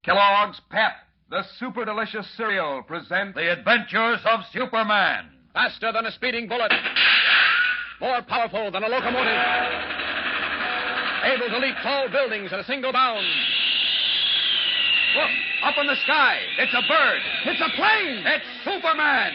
Kellogg's Pep, the super delicious cereal, present The Adventures of Superman. Faster than a speeding bullet. More powerful than a locomotive. Able to leap tall buildings at a single bound. Look, up in the sky. It's a bird. It's a plane. It's Superman.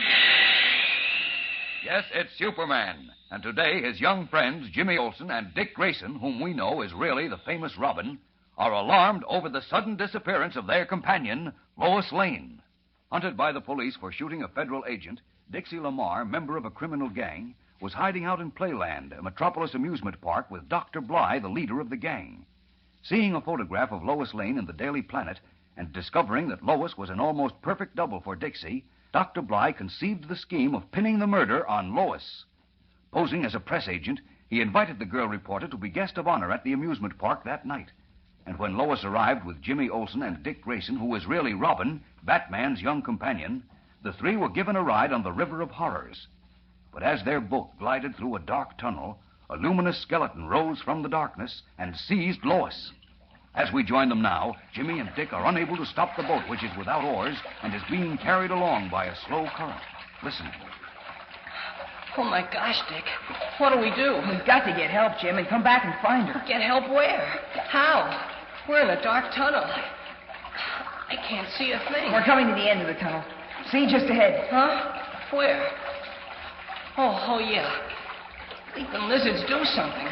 Yes, it's Superman. And today, his young friends, Jimmy Olsen and Dick Grayson, whom we know is really the famous Robin, are alarmed over the sudden disappearance of their companion, Lois Lane. Hunted by the police for shooting a federal agent, Dixie Lamar, member of a criminal gang, was hiding out in Playland, a Metropolis amusement park, with Dr. Bly, the leader of the gang. Seeing a photograph of Lois Lane in the Daily Planet and discovering that Lois was an almost perfect double for Dixie, Dr. Bly conceived the scheme of pinning the murder on Lois. Posing as a press agent, he invited the girl reporter to be guest of honor at the amusement park that night. And when Lois arrived with Jimmy Olsen and Dick Grayson, who was really Robin, Batman's young companion, the three were given a ride on the River of Horrors. But as their boat glided through a dark tunnel, a luminous skeleton rose from the darkness and seized Lois. As we join them now, Jimmy and Dick are unable to stop the boat, which is without oars and is being carried along by a slow current. Listen. Oh, my gosh, Dick. What do we do? We've got to get help, Jim, and come back and find her. Get help where? How? We're in a dark tunnel. I can't see a thing. We're coming to the end of the tunnel. See, just ahead. Huh? Where? Oh, yeah. Leaping lizards do something.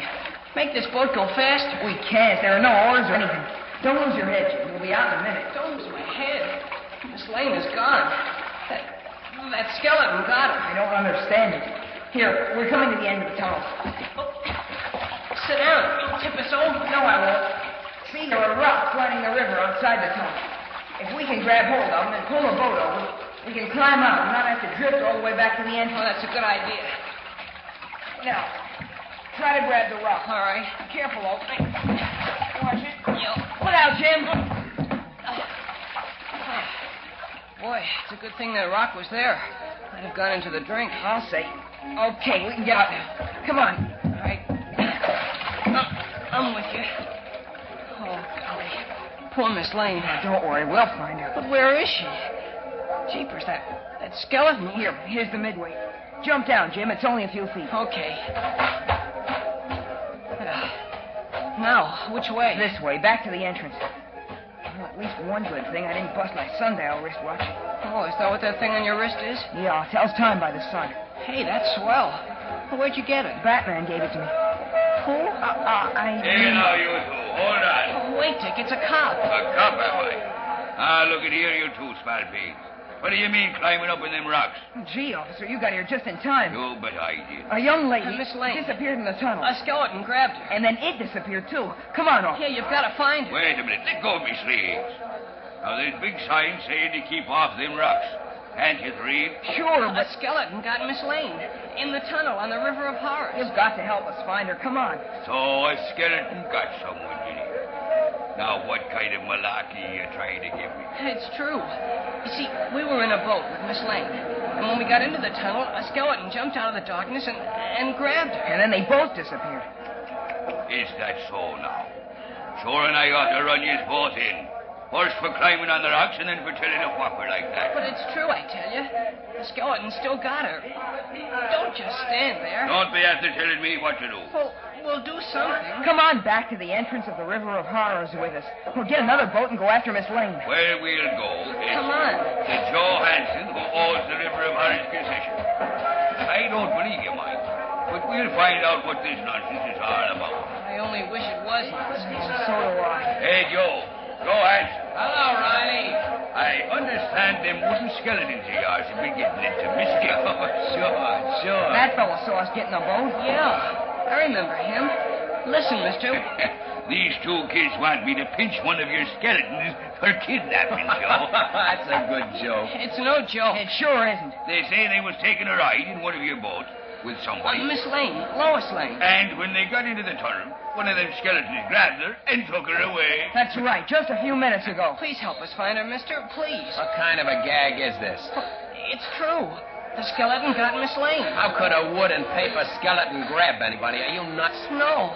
Make this boat go faster. We can't. There are no oars or anything. Don't lose your head, Jim. We'll be out in a minute. Don't lose my head. Miss Lane is gone. That skeleton got her. I don't understand it. Here, we're coming to the end of the tunnel. Oh. Sit down. You'll tip us over. No, I won't. See, there are rocks lining the river outside the tunnel. If we can grab hold of them and pull the boat over, we can climb out and not have to drift all the way back to the entrance. Oh, that's a good idea. Now, try to grab the rock. All right. Be careful, though. Watch it. Yo. Look out, Jim. Boy, it's a good thing that rock was there. Might have gone into the drink. I'll say. Okay, we can get out now. Come on. All right. I'm with you. Oh, golly. Poor Miss Lane. Now, don't worry, we'll find her. But where is she? Jeepers, that skeleton. Here's the midway. Jump down, Jim. It's only a few feet. Okay. Now, which way? This way, back to the entrance. Well, at least one good thing, I didn't bust my sundial wristwatch. Oh, is that what that thing on your wrist is? Yeah, it tells time by the sun. Hey, that's swell. Well, where'd you get it? Batman gave it to me. Who? Here now, you two. Hold on. Oh, wait, Dick, it's a cop. A cop, am I? Look at here, you two, small pigs. What do you mean climbing up in them rocks? Gee, officer, you got here just in time. You bet I did. A young lady Miss Lane. disappeared in the tunnel. A skeleton grabbed her. And then it disappeared, too. Come on, officer. Yeah, you've got to find her. Wait a minute. Let go of me sleeves. Now, there's big signs saying to keep off them rocks. Can't you read? Sure, A but skeleton got Miss Lane in the tunnel on the River of Horrors. you've got to help us find her. Come on. So a skeleton got someone, did he? Now, what kind of malarkey are you trying to give me? It's true. You see, we were in a boat with Miss Lane. And when we got into the tunnel, a skeleton jumped out of the darkness and grabbed her. And then they both disappeared. Is that so now? Sure, and I ought to run you both in. First for climbing on the rocks and then for telling a whopper like that. But it's true, I tell you. The skeleton still got her. Don't just stand there. Don't be after telling me what to do. Well, we'll do something. Come on back to the entrance of the River of Horrors with us. We'll get another boat and go after Miss Lane. Where we'll go is Come on. to Joe Hansen, who owns the River of Horrors concession. I don't believe you, Mike, but we'll find out what this nonsense is all about. I only wish it was nonsense. So do I. Hey, Joe. Joe Hansen. Hello, Riley. I understand them wooden skeletons of yours have been getting into mischief. Sure. That fellow saw us get in the boat. Yeah, I remember him. Listen, mister. These two kids want me to pinch one of your skeletons for kidnapping, Joe. That's a good joke. It's no joke. It sure isn't. They say they was taking a ride in one of your boats with somebody. Miss Lane, Lois Lane. And when they got into the tunnel, one of them skeletons grabbed her and took her away. That's right, just a few minutes ago. Please help us find her, mister. Please. What kind of a gag is this? It's true. The skeleton got Miss Lane. How could a wood and paper skeleton grab anybody? Are you nuts? No.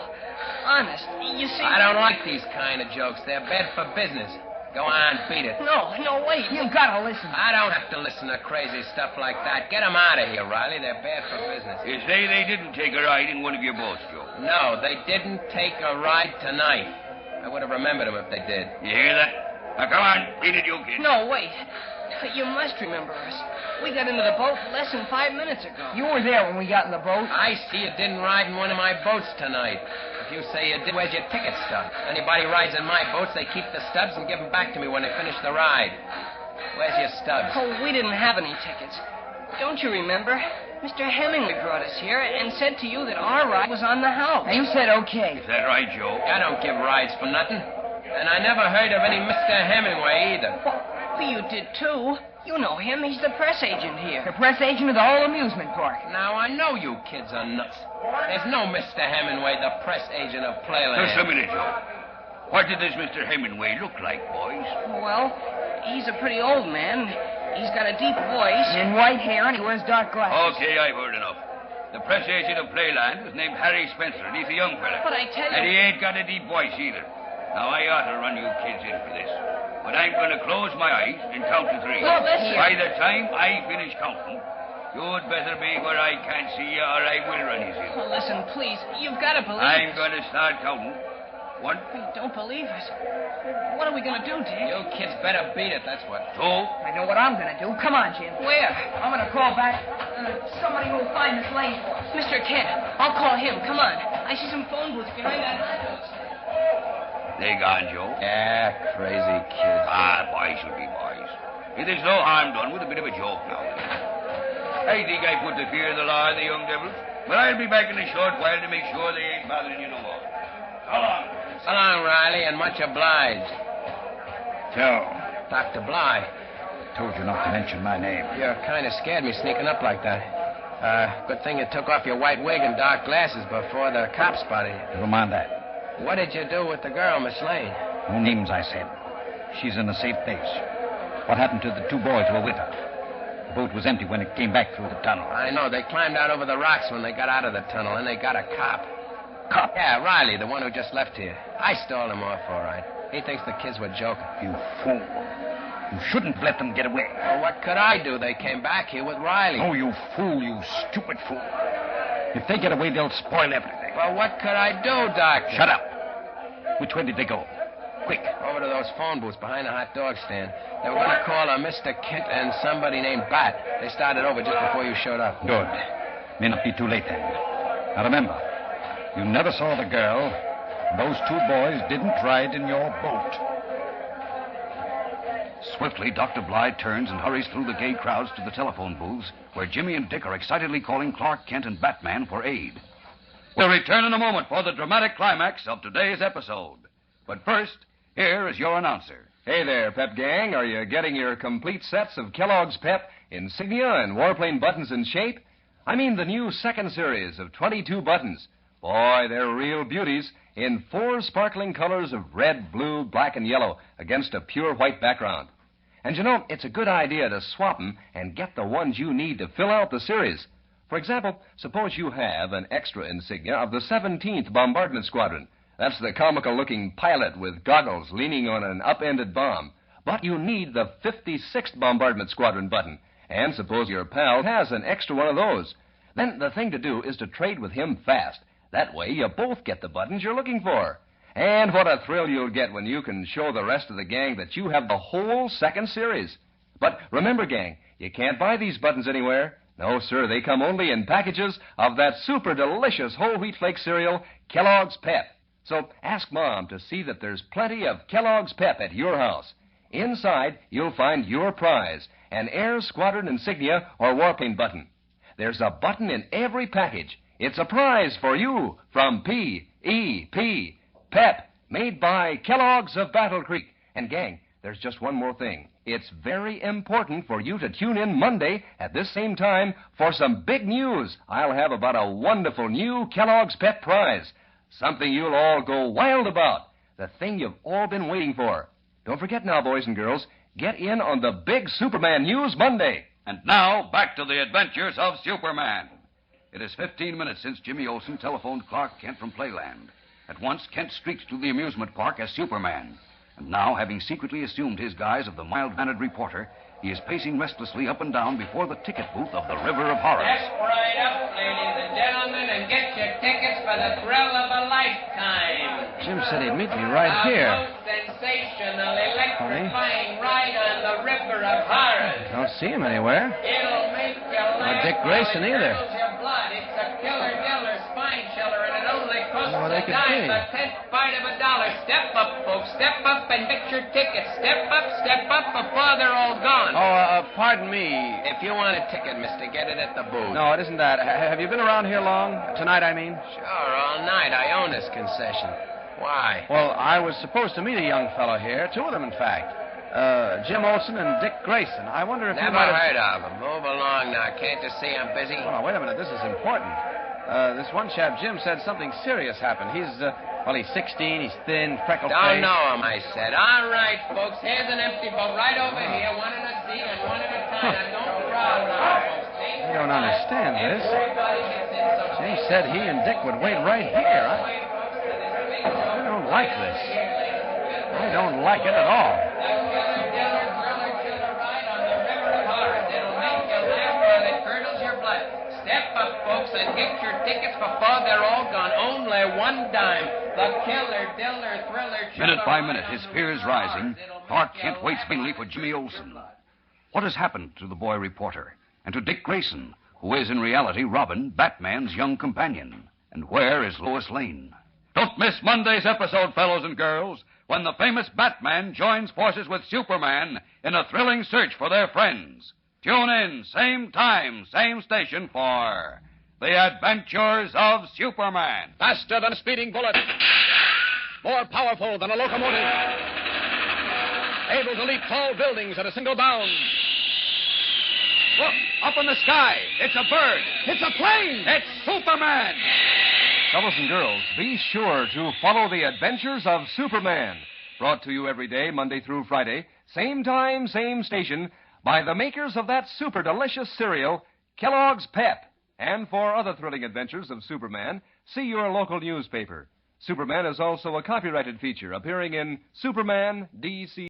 Honest. You see... I don't like these kind of jokes. They're bad for business. Go on, beat it. No, wait. You gotta listen. I don't have to listen to crazy stuff like that. Get them out of here, Riley. They're bad for business. You say they didn't take a ride in one of your boats, Joe? No, they didn't take a ride tonight. I would have remembered them if they did. You hear that? Now, come on. Beat it, you kid. No, wait. You must remember us. We got into the boat less than 5 minutes ago. You were there when we got in the boat. I see you didn't ride in one of my boats tonight. If you say you did, where's your ticket stub? Anybody rides in my boats, they keep the stubs and give them back to me when they finish the ride. Where's your stubs? Oh, we didn't have any tickets. Don't you remember? Mr. Hemingway brought us here and said to you that our ride was on the house. Now, you said okay. Is that right, Joe? I don't give rides for nothing. And I never heard of any Mr. Hemingway either. Well, you did, too. You know him. He's the press agent here. The press agent of the whole amusement park. Now, I know you kids are nuts. There's no Mr. Hemingway, the press agent of Playland. Just a minute, Joe. What did this Mr. Hemingway look like, boys? Well, he's a pretty old man. He's got a deep voice. And white hair, and he wears dark glasses. Okay, I've heard enough. The press agent of Playland was named Harry Spencer, and he's a young fella. But I tell And he you... ain't got a deep voice either. Now, I ought to run you kids in for this. But I'm going to close my eyes and count to 3. Well, listen. By the time I finish counting, you'd better be where I can't see you, or I will run you in. Well, listen, please. You've got to believe I'm us. going to start counting. 1, You don't believe us. What are we going to do, Dick? You kids better beat it, that's what. 2, I know what I'm gonna do. Come on, Jim. Where? I'm gonna call back somebody who'll find this lane for us. Mr. Kent. I'll call him. Come on. I see some phone booths behind that house. they gone, Joe. Yeah, crazy kids. Boys should be boys. There's no harm done with a bit of a joke now. I think I put the fear of the law in the young devils, but I'll be back in a short while to make sure they ain't bothering you no more. So long. So long, Riley, and much obliged. Joe, Dr. Bly. told you not to mention my name. You kind of scared me sneaking up like that. Good thing you took off your white wig and dark glasses before the cops spotted you. Never mind that. What did you do with the girl, Miss Lane? No names, I said. She's in a safe place. What happened to the 2 boys who were with her? The boat was empty when it came back through the tunnel. I know. They climbed out over the rocks when they got out of the tunnel, and they got a cop. Cop? Yeah, Riley, the one who just left here. I stalled him off, all right. He thinks the kids were joking. You fool. You shouldn't let them get away. Well, what could I do? They came back here with Riley. Oh, you fool, you stupid fool. If they get away, they'll spoil everything. Well, what could I do, Doctor? Shut up. Which way did they go? Quick. Over to those phone booths behind the hot dog stand. They were going to call Mr. Kent and somebody named Bat. They started over just before you showed up. Good. May not be too late then. Now remember, you never saw the girl. Those 2 boys didn't ride in your boat. Swiftly, Dr. Bly turns and hurries through the gay crowds to the telephone booths where Jimmy and Dick are excitedly calling Clark Kent and Batman for aid. We'll return in a moment for the dramatic climax of today's episode. But first, here is your announcer. Hey there, Pep Gang. Are you getting your complete sets of Kellogg's Pep insignia and warplane buttons in shape? I mean the new 2nd series of 22 buttons. Boy, they're real beauties in 4 sparkling colors of red, blue, black, and yellow against a pure white background. And you know, it's a good idea to swap them and get the ones you need to fill out the series. For example, suppose you have an extra insignia of the 17th Bombardment Squadron. That's the comical-looking pilot with goggles leaning on an upended bomb. But you need the 56th Bombardment Squadron button. And suppose your pal has an extra one of those. Then the thing to do is to trade with him fast. That way you both get the buttons you're looking for. And what a thrill you'll get when you can show the rest of the gang that you have the whole 2nd series. But remember, gang, you can't buy these buttons anywhere. No, sir, they come only in packages of that super delicious whole wheat flake cereal, Kellogg's Pep. So ask Mom to see that there's plenty of Kellogg's Pep at your house. Inside, you'll find your prize, an Air Squadron insignia or warplane button. There's a button in every package. It's a prize for you from P.E.P. Pep, made by Kellogg's of Battle Creek. And, gang, there's just one more thing. It's very important for you to tune in Monday at this same time for some big news. I'll have about a wonderful new Kellogg's Pep prize. Something you'll all go wild about. The thing you've all been waiting for. Don't forget now, boys and girls, get in on the big Superman news Monday. And now, back to the adventures of Superman. It is 15 minutes since Jimmy Olsen telephoned Clark Kent from Playland. At once, Kent streaks to the amusement park as Superman. And now, having secretly assumed his guise of the mild-mannered reporter, he is pacing restlessly up and down before the ticket booth of the River of Horrors. Step right up, ladies and gentlemen, and get your tickets for the thrill of a lifetime. Jim said he'd meet me right here. A most sensational, electrifying ride on the River of Horrors. Don't see him anywhere. It'll make you laugh. Dick Grayson while it either. curdles your blood. It's a killer spine chiller, and it only costs Well, they a could dime, be. a tenth part of a dollar. Step up, folks. Step up and get your tickets. Step up before they're all gone. Pardon me. If you want a ticket, mister, get it at the booth. No, it isn't that. Have you been around here long? Tonight, I mean? Sure, all night. I own this concession. Why? Well, I was supposed to meet a young fellow here. Two of them, in fact. Jim Olson and Dick Grayson. I wonder if you Never might have... heard of him. Move along now. Can't you see I'm busy? Oh, wait a minute. This is important. This one chap, Jim, said something serious happened. He's 16. He's thin, freckled Don't face. know him, I said. All right, folks. Here's an empty boat right over here. One at a seat and one at a time. Now, don't crowd now, folks. See? I don't understand this. Everybody gets in, so Jim said he and Dick would wait right here. I don't like this. I don't like it at all. Step up, folks, and get your tickets before they're all gone. Only one dime. The killer, diller, thriller, Minute by minute, his fear is rising. Clark Kent waits mainly for Jimmy Olsen. What has happened to the boy reporter? And to Dick Grayson, who is in reality Robin, Batman's young companion? And where is Lois Lane? Don't miss Monday's episode, fellows and girls, when the famous Batman joins forces with Superman in a thrilling search for their friends. Tune in, same time, same station for The Adventures of Superman. Faster than a speeding bullet. More powerful than a locomotive. Able to leap tall buildings at a single bound. Look, up in the sky. It's a bird. It's a plane! It's Superman. Fellows and girls, be sure to follow The Adventures of Superman. Brought to you every day, Monday through Friday, same time, same station, by the makers of that super delicious cereal, Kellogg's Pep. And for other thrilling adventures of Superman, see your local newspaper. Superman is also a copyrighted feature appearing in Superman, D.C.